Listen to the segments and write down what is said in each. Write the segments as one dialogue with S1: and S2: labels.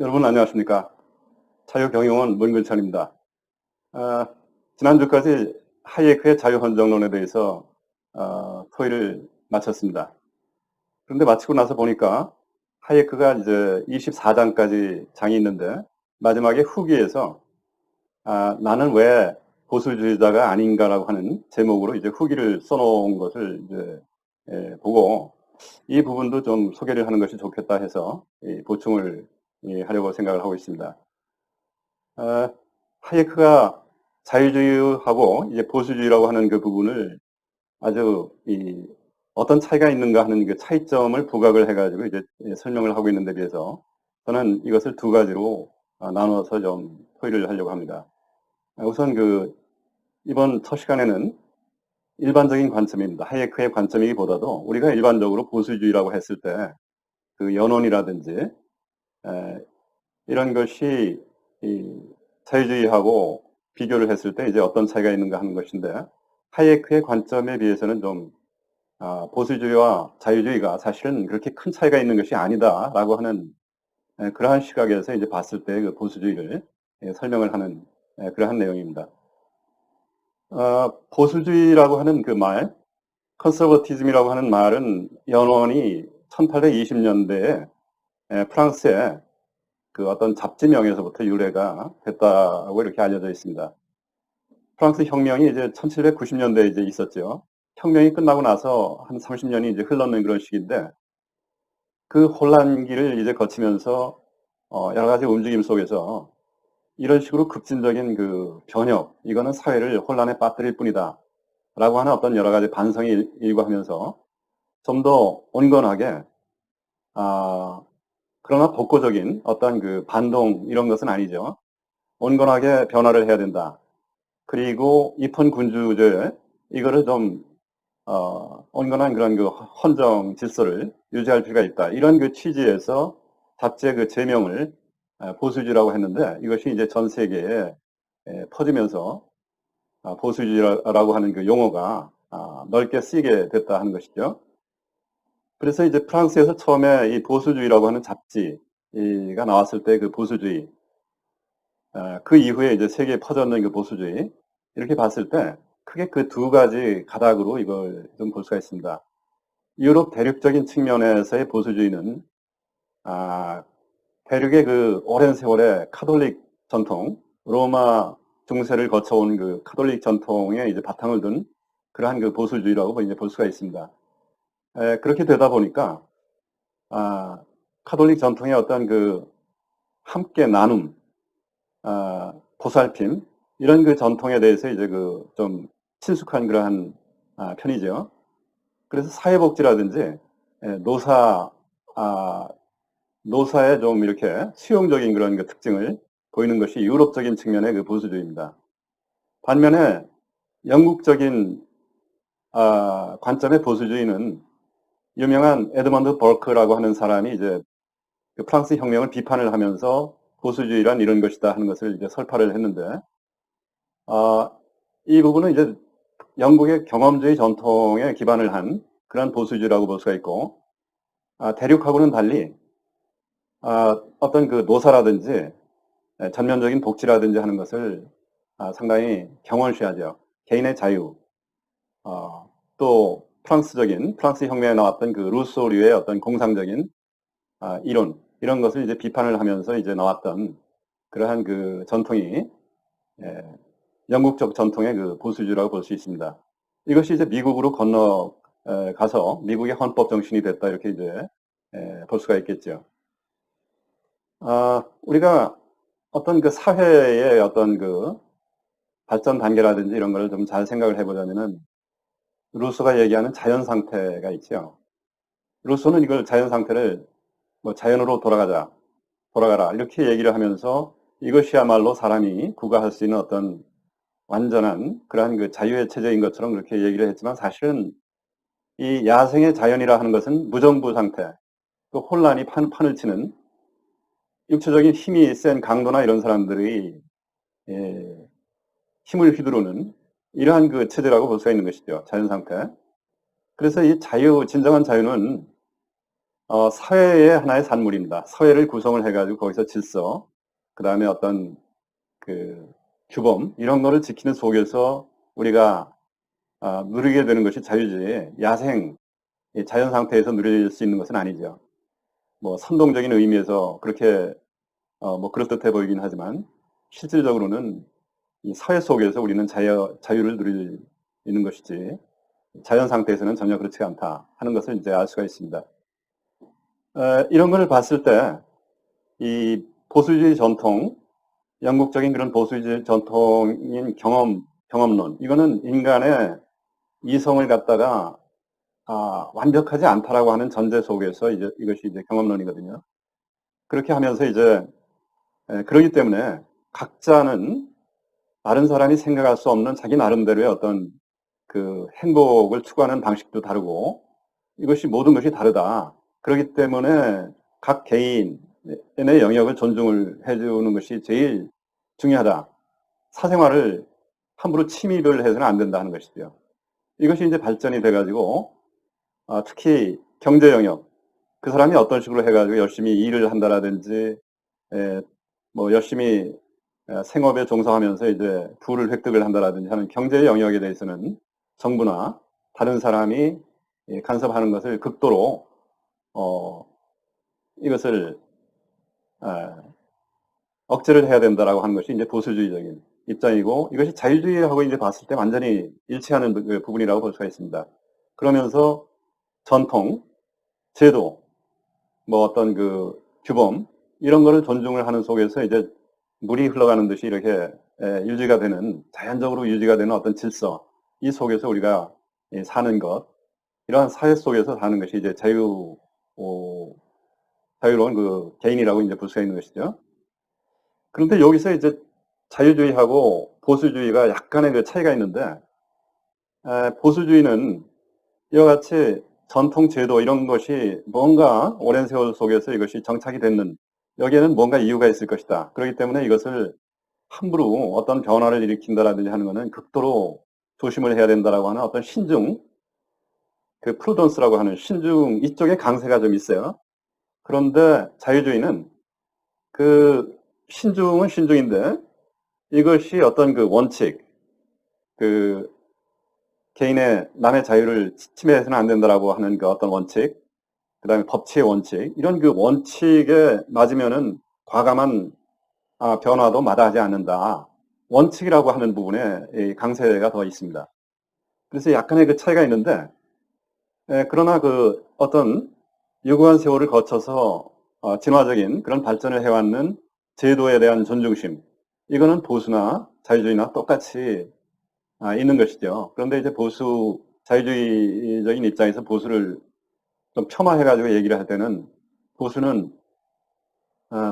S1: 여러분 안녕하십니까? 자유경영원 문근천입니다. 아, 지난주까지 하이에크의 자유헌정론에 대해서 토의를 마쳤습니다. 그런데 마치고 나서 보니까 하이에크가 이제 24장까지 장이 있는데 마지막에 후기에서 나는 왜 보수주의자가 아닌가라고 하는 제목으로 이제 후기를 써놓은 것을 이제 보고 이 부분도 좀 소개를 하는 것이 좋겠다 해서 보충을 하려고 생각을 하고 있습니다. 어, 하이에크가 자유주의하고 이제 보수주의라고 하는 그 부분을 아주 어떤 차이가 있는가 하는 그 차이점을 부각을 해가지고 이제 설명을 하고 있는 데 비해서 저는 이것을 두 가지로 나누어서 좀 토의를 하려고 합니다. 우선 이번 첫 시간에는 일반적인 관점입니다. 하이에크의 관점이기보다도 우리가 일반적으로 보수주의라고 했을 때 그 연원이라든지 이런 것이 자유주의하고 비교를 했을 때 이제 어떤 차이가 있는가 하는 것인데 하이에크의 관점에 비해서는 좀 보수주의와 자유주의가 사실은 그렇게 큰 차이가 있는 것이 아니다라고 하는 그러한 시각에서 이제 봤을 때 그 보수주의를 설명을 하는 그러한 내용입니다. 보수주의라고 하는 그 말, 컨서버티즘이라고 하는 말은 연원이 1820년대에 프랑스에 그 어떤 잡지명에서부터 유래가 됐다고 이렇게 알려져 있습니다. 프랑스 혁명이 이제 1790년대에 이제 있었죠. 혁명이 끝나고 나서 한 30년이 이제 흘렀는 그런 시기인데 그 혼란기를 이제 거치면서 여러 가지 움직임 속에서 이런 식으로 급진적인 그 변혁, 이거는 사회를 혼란에 빠뜨릴 뿐이다. 라고 하는 어떤 여러 가지 반성이 일고하면서 좀 더 온건하게, 아, 그러나 독보적인 어떤 그 반동 이런 것은 아니죠. 온건하게 변화를 해야 된다. 그리고 입헌군주제 이거를 좀 온건한 그런 그 헌정 질서를 유지할 필요가 있다. 이런 그 취지에서 잡지의 그 제명을 보수주의라고 했는데 이것이 이제 전 세계에 퍼지면서 보수주의라고 하는 그 용어가 넓게 쓰이게 됐다 하는 것이죠. 그래서 이제 프랑스에서 처음에 이 보수주의라고 하는 잡지가 나왔을 때 그 보수주의, 그 이후에 이제 세계에 퍼졌는 그 보수주의, 이렇게 봤을 때 크게 그 두 가지 가닥으로 이걸 좀 볼 수가 있습니다. 유럽 대륙적인 측면에서의 보수주의는, 대륙의 그 오랜 세월의 카톨릭 전통, 로마 중세를 거쳐온 그 카톨릭 전통에 이제 바탕을 둔 그러한 그 보수주의라고 이제 볼 수가 있습니다. 그렇게 되다 보니까, 카톨릭 전통의 어떤 그 함께 나눔, 보살핌, 이런 그 전통에 대해서 이제 그 좀 친숙한 그러한 편이죠. 그래서 사회복지라든지 노사, 노사의 좀 이렇게 수용적인 그런 그 특징을 보이는 것이 유럽적인 측면의 그 보수주의입니다. 반면에 영국적인 관점의 보수주의는 유명한 에드먼드 버크라고 하는 사람이 이제 그 프랑스 혁명을 비판을 하면서 보수주의란 이런 것이다 하는 것을 이제 설파를 했는데, 아, 이 부분은 이제 영국의 경험주의 전통에 기반을 한 그런 보수주의라고 볼 수가 있고, 대륙하고는 달리 어떤 그 노사라든지 전면적인 복지라든지 하는 것을 상당히 경월시하죠. 개인의 자유, 또 프랑스 혁명에 나왔던 그 루소류의 어떤 공상적인 이론, 이런 것을 이제 비판을 하면서 이제 나왔던 그러한 그 전통이 영국적 전통의 그 보수주의라고 볼 수 있습니다. 이것이 이제 미국으로 건너가서 미국의 헌법 정신이 됐다 이렇게 이제 볼 수가 있겠죠. 우리가 어떤 그 사회의 어떤 그 발전 단계라든지 이런 걸 좀 잘 생각을 해보자면은 루소가 얘기하는 자연 상태가 있죠. 루소는 이걸 자연 상태를 뭐 자연으로 돌아가라 이렇게 얘기를 하면서 이것이야말로 사람이 구가할 수 있는 어떤 완전한 그러한 그 자유의 체제인 것처럼 그렇게 얘기를 했지만 사실은 이 야생의 자연이라 하는 것은 무정부 상태, 또 혼란이 판을 치는 육체적인 힘이 센 강도나 이런 사람들이 예, 힘을 휘두르는 이러한 그 체제라고 볼 수가 있는 것이죠. 자연 상태. 그래서 이 진정한 자유는 사회의 하나의 산물입니다. 사회를 구성을 해가지고 거기서 질서, 그 다음에 어떤 그 규범, 이런 거를 지키는 속에서 우리가 누리게 되는 것이 자유지, 야생, 이 자연 상태에서 누릴 수 있는 것은 아니죠. 뭐 선동적인 의미에서 그렇게 뭐 그럴듯해 보이긴 하지만 실질적으로는 이 사회 속에서 우리는 자유를 누리는 것이지 자연 상태에서는 전혀 그렇지 않다 하는 것을 이제 알 수가 있습니다. 이런 걸 봤을 때 이 보수주의 전통, 영국적인 그런 보수주의 전통인 경험론, 이거는 인간의 이성을 갖다가 완벽하지 않다라고 하는 전제 속에서 이것이 이제 경험론이거든요. 그렇게 하면서 이제 그러기 때문에 각자는 다른 사람이 생각할 수 없는 자기 나름대로의 어떤 그 행복을 추구하는 방식도 다르고 이것이 모든 것이 다르다. 그렇기 때문에 각 개인의 영역을 존중을 해주는 것이 제일 중요하다. 사생활을 함부로 침입을 해서는 안 된다 하는 것이죠. 이것이 이제 발전이 돼가지고 특히 경제 영역, 그 사람이 어떤 식으로 해가지고 열심히 일을 한다라든지 뭐 열심히 생업에 종사하면서 이제 부를 획득을 한다라든지 하는 경제 영역에 대해서는 정부나 다른 사람이 간섭하는 것을 극도로 이것을 억제를 해야 된다라고 하는 것이 이제 보수주의적인 입장이고 이것이 자유주의하고 이제 봤을 때 완전히 일치하는 부분이라고 볼 수가 있습니다. 그러면서 전통, 제도, 뭐 어떤 그 규범 이런 거를 존중을 하는 속에서 이제 물이 흘러가는 듯이 이렇게 유지가 되는 자연적으로 유지가 되는 어떤 질서 이 속에서 우리가 사는 것 이러한 사회 속에서 사는 것이 이제 자유로운 그 개인이라고 이제 볼 수가 있는 것이죠. 그런데 여기서 이제 자유주의하고 보수주의가 약간의 그 차이가 있는데 보수주의는 이와 같이 전통 제도 이런 것이 뭔가 오랜 세월 속에서 이것이 정착이 됐는 여기에는 뭔가 이유가 있을 것이다. 그렇기 때문에 이것을 함부로 어떤 변화를 일으킨다라든지 하는 것은 극도로 조심을 해야 된다라고 하는 어떤 신중, 그 프루던스라고 하는 신중 이쪽에 강세가 좀 있어요. 그런데 자유주의는 그 신중은 신중인데 이것이 어떤 그 원칙, 그 개인의 남의 자유를 침해해서는 안 된다라고 하는 그 어떤 원칙, 그다음에 법치의 원칙 이런 그 원칙에 맞으면은 과감한 변화도 마다하지 않는다. 원칙이라고 하는 부분에 이 강세가 더 있습니다. 그래서 약간의 그 차이가 있는데 그러나 그 어떤 유구한 세월을 거쳐서 진화적인 그런 발전을 해왔는 제도에 대한 존중심 이거는 보수나 자유주의나 똑같이 있는 것이죠. 그런데 이제 보수 자유주의적인 입장에서 보수를 좀 폄하해가지고 얘기를 할 때는 보수는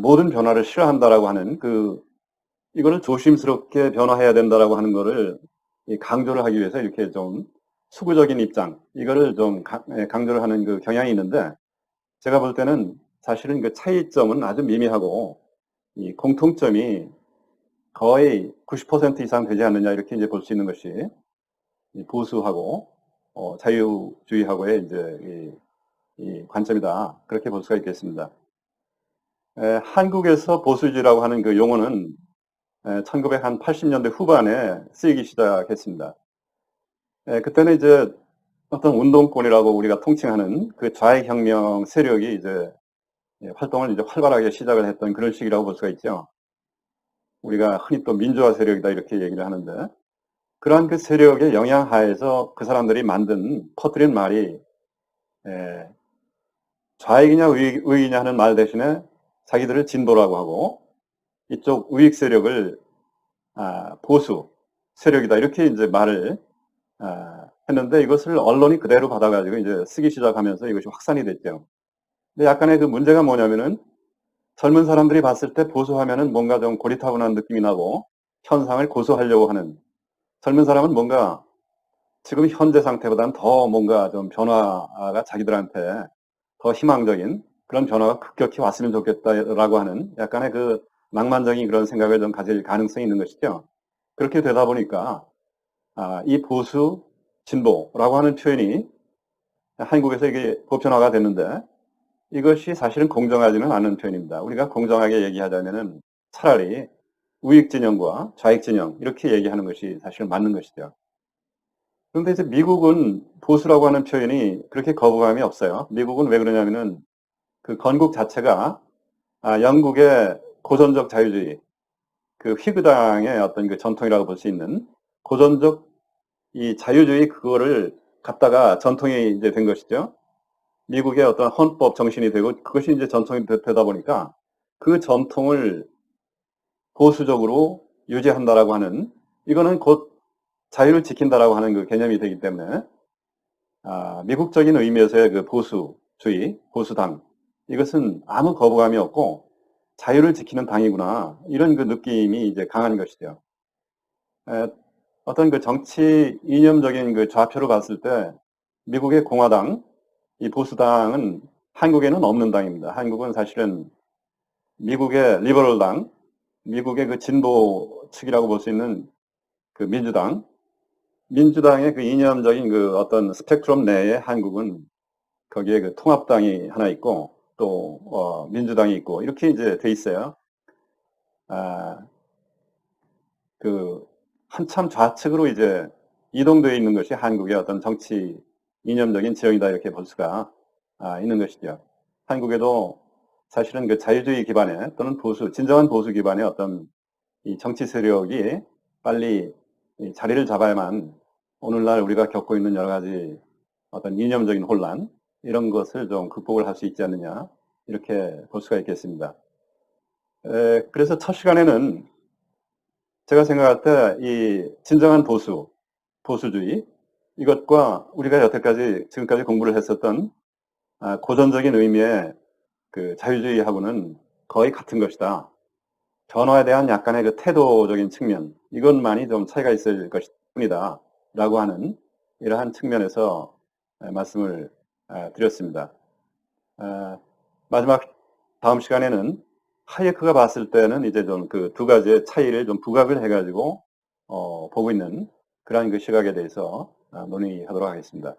S1: 모든 변화를 싫어한다라고 하는 이거를 조심스럽게 변화해야 된다라고 하는 거를 강조를 하기 위해서 이렇게 좀 수구적인 입장 이거를 좀 강조를 하는 그 경향이 있는데 제가 볼 때는 사실은 그 차이점은 아주 미미하고 이 공통점이 거의 90% 이상 되지 않느냐 이렇게 이제 볼 수 있는 것이 이 보수하고 자유주의하고의 이제 이 관점이다 그렇게 볼 수가 있겠습니다. 한국에서 보수주의라고 하는 그 용어는 1980년대 후반에 쓰이기 시작했습니다. 그때는 이제 어떤 운동권이라고 우리가 통칭하는 그 좌익혁명 세력이 이제 활동을 이제 활발하게 시작을 했던 그런 시기라고 볼 수가 있죠. 우리가 흔히 또 민주화 세력이다 이렇게 얘기를 하는데 그러한 그 세력의 영향 하에서 그 사람들이 퍼뜨린 말이 좌익이냐 우익이냐 하는 말 대신에 자기들을 진보라고 하고 이쪽 우익 세력을 보수 세력이다 이렇게 이제 말을 했는데 이것을 언론이 그대로 받아가지고 이제 쓰기 시작하면서 이것이 확산이 됐죠. 근데 약간의 그 문제가 뭐냐면은 젊은 사람들이 봤을 때 보수하면은 뭔가 좀 고리타분한 느낌이 나고 현상을 고수하려고 하는 젊은 사람은 뭔가 지금 현재 상태보다는 더 뭔가 좀 변화가 자기들한테 더 희망적인 그런 변화가 급격히 왔으면 좋겠다라고 하는 약간의 그 낭만적인 그런 생각을 좀 가질 가능성이 있는 것이죠. 그렇게 되다 보니까 이 보수 진보라고 하는 표현이 한국에서 이게 보편화가 됐는데 이것이 사실은 공정하지는 않은 표현입니다. 우리가 공정하게 얘기하자면은 차라리 우익 진영과 좌익 진영 이렇게 얘기하는 것이 사실 맞는 것이죠. 그런데 이제 미국은 보수라고 하는 표현이 그렇게 거부감이 없어요. 미국은 왜 그러냐면은 그 건국 자체가 영국의 고전적 자유주의, 그 휘그당의 어떤 그 전통이라고 볼 수 있는 고전적 이 자유주의 그거를 갖다가 전통이 이제 된 것이죠. 미국의 어떤 헌법 정신이 되고 그것이 이제 전통이 되다 보니까 그 전통을 보수적으로 유지한다라고 하는 이거는 곧 자유를 지킨다라고 하는 그 개념이 되기 때문에 미국적인 의미에서의 그 보수주의, 보수당 이것은 아무 거부감이 없고 자유를 지키는 당이구나 이런 그 느낌이 이제 강한 것이죠. 에, 어떤 그 정치 이념적인 그 좌표로 봤을 때 미국의 공화당, 이 보수당은 한국에는 없는 당입니다. 한국은 사실은 미국의 리버럴당, 미국의 그 진보 측이라고 볼 수 있는 그 민주당, 민주당의 그 이념적인 그 어떤 스펙트럼 내에 한국은 거기에 그 통합당이 하나 있고 또 민주당이 있고 이렇게 이제 돼 있어요. 아, 그 한참 좌측으로 이제 이동되어 있는 것이 한국의 어떤 정치 이념적인 지형이다 이렇게 볼 수가 있는 것이죠. 한국에도 사실은 그 자유주의 기반의 또는 보수, 진정한 보수 기반의 어떤 이 정치 세력이 빨리 이 자리를 잡아야만 오늘날 우리가 겪고 있는 여러 가지 어떤 이념적인 혼란 이런 것을 좀 극복을 할 수 있지 않느냐 이렇게 볼 수가 있겠습니다. 그래서 첫 시간에는 제가 생각할 때 이 진정한 보수, 보수주의 이것과 우리가 여태까지 지금까지 공부를 했었던 고전적인 의미의 그 자유주의하고는 거의 같은 것이다. 변화에 대한 약간의 그 태도적인 측면 이것만이 좀 차이가 있을 것뿐이다 라고 하는 이러한 측면에서 말씀을 드렸습니다. 마지막 다음 시간에는 하이에크가 봤을 때는 이제 좀 그 두 가지의 차이를 좀 부각을 해가지고 보고 있는 그러한 그 시각에 대해서 논의하도록 하겠습니다.